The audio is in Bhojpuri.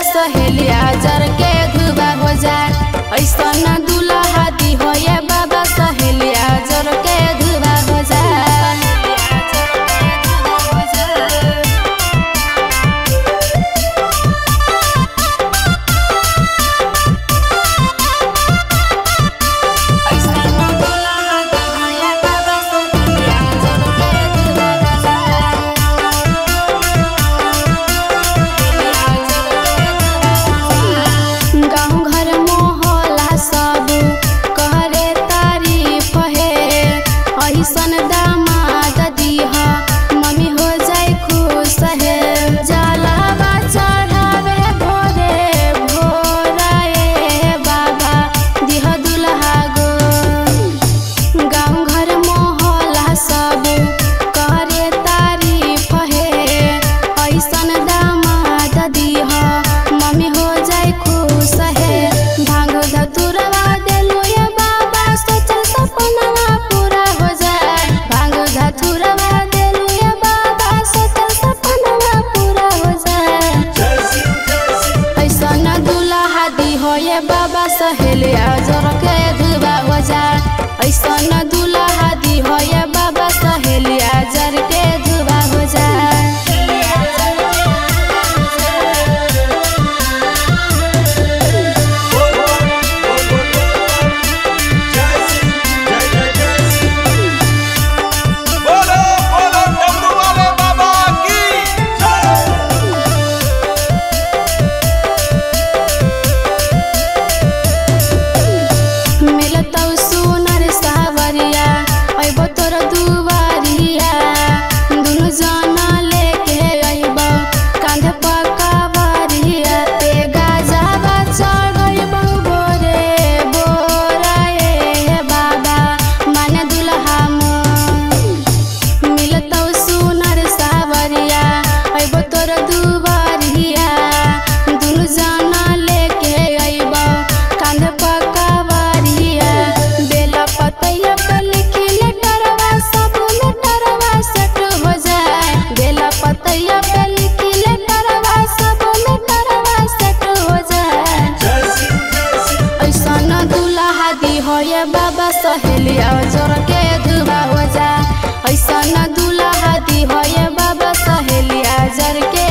सहेलिया जर के धुबा हो जाए। ऐसा न दूल्हा दी हो ये बाबा सहेलिया जर के धुबा हो जाए। दामाद दीहा मम्मी हो जाए खुश है। जलावा चढ़ावे भोरे भोराए बाबा दीहा दुल्हा गो। गाँव घर मोहल्ला सब करे तारीफ है। ऐसन दामाद दीहा मम्मी हो जाए खुश है। भांग धतुरवा देलू ये बाबा सोचल सपनवा पूरा हो जाए। भांग धतुरवा देलू ये बाबा सोचल सपनवा पूरा हो जाए। ऐसा न दूल्हा दी हो ये बाबा सहेलिया जर के धुबा हो जाए। ऐसा न दूल्हा दी हो ये बाबा सहेलिया जर के धुबा हो जाए। हो ये बाबा सहेलिया जर के धुबा हो जाए। ऐसा न दूल्हा दी हो ये बाबा सहेलिया जर के